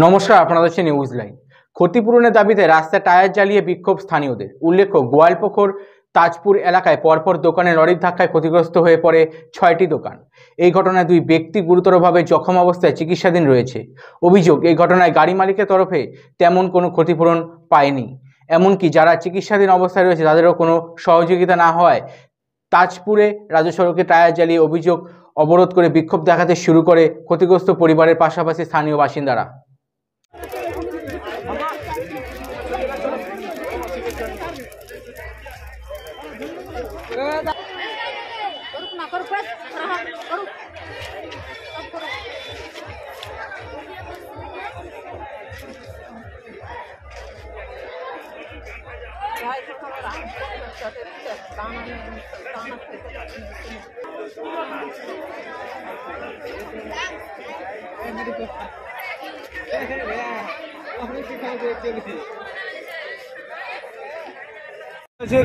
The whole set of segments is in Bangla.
নমস্কার, আপনারা দেখছেন নিউজ লাইন। ক্ষতিপূরণের দাবিতে রাস্তায় টায়ার জ্বালিয়ে বিক্ষোভ স্থানীয়দের। উল্লেখ্য, গোয়ালপুকুর তাজপুর এলাকায় পরপর দোকানে লরির ধাক্কায় ক্ষতিগ্রস্ত হয়ে পড়ে 6টি দোকান। এই ঘটনায় 2 ব্যক্তি গুরুতরভাবে জখম অবস্থায় চিকিৎসাধীন রয়েছে। অভিযোগ, এই ঘটনায় গাড়ি মালিকের তরফে তেমন কোনো ক্ষতিপূরণ পায়নি। এমনকি যারা চিকিৎসাধীন অবস্থায় রয়েছে তাদেরও কোনো সহযোগিতা না হওয়ায় তাজপুরে রাজ্য সড়কে টায়ার জ্বালিয়ে অভিযোগ অবরোধ করে বিক্ষোভ দেখাতে শুরু করে ক্ষতিগ্রস্ত পরিবারের পাশাপাশি স্থানীয় বাসিন্দারা।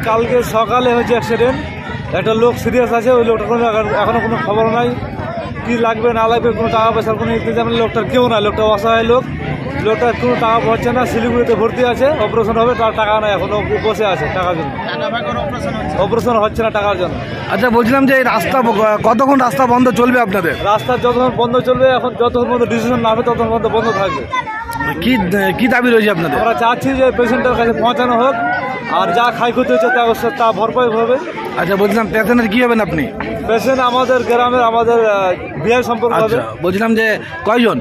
কালকে সকালে হয়েছে অ্যাক্সিডেন্ট, একটা লোক সিরিয়াস আছে। ওই লোকটার কোনো এখনো কোনো খবর নাই, কি লাগবে না লাগবে, কোনো টাকা পয়সার কোনো ইন্তজাম নেই। লোকটার কেউ নাই, লোকটা অসহায় লোক, লোকটার কোনো টাকা হচ্ছে না। শিলিগুড়িতে ভর্তি আছে, অপারেশন হবে, তার টাকা নাই, এখনো বসে আছে টাকার জন্য। অপারেশন হচ্ছে না টাকার জন্য। আচ্ছা, বলছিলাম যে এই রাস্তা কতক্ষণ রাস্তা বন্ধ চলবে আপনাদের? রাস্তা যতক্ষণ বন্ধ চলবে, এখন যতক্ষণ পর্যন্ত ডিসিশন না হবে ততক্ষণ পর্যন্ত বন্ধ থাকবে। কি দাবি রয়েছে আপনাদের? আমরা চাচ্ছি যে পেশেন্টের কাছে পৌঁছানো হোক, আর যা ক্ষয়ক্ষতি হচ্ছে তা ভরপাই হবে। আচ্ছা, বলছিলাম পেশেন্টের কি হবেন আপনি? পেশেন্ট আমাদের গ্রামের, আমাদের বিয়ের সম্পর্ক হবে। বলছিলাম যে কয়জন?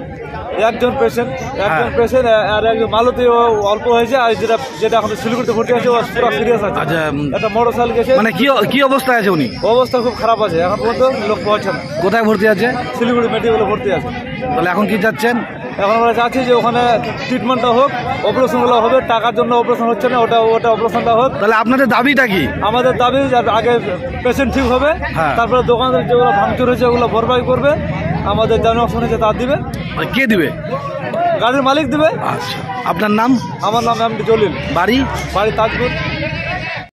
একজন পেশেন্ট আর একজন মালতী অল্প হয়েছে, আর যেটা এখন শিলিগুড়িতে ভর্তি আছে পুরো সিরিয়াস আছে। আচ্ছা, একটা মোটরসাইকেল গেছে। মানে কি অবস্থায় আছে উনি? অবস্থা খুব খারাপ আছে, এখন পর্যন্ত লোক পৌঁছে না। কোথায় ভর্তি আছে? শিলিগুড়ি মেডিকেলে ভর্তি আছে। তাহলে এখন কি চাচ্ছেন? এখন আমরা চাচ্ছি যে ওখানে ট্রিটমেন্টটা হোক, অপারেশনগুলো হবে। টাকার জন্য অপারেশন হচ্ছে না, ওটা অপারেশনটা হোক। তাহলে আপনাদের দাবিটা কি? আমাদের দাবি আগে পেশেন্ট ঠিক হবে, তারপরে দোকানের যেগুলো ভাঙচুর হয়েছে ওগুলো ভরপাই করবে। আমাদের জনগণ হয়েছে তার দিবে। কে দিবে? গাড়ির মালিক দিবে। আচ্ছা, আপনার নাম? আমার নাম এমডি জলিল। বাড়ি তাজপুর।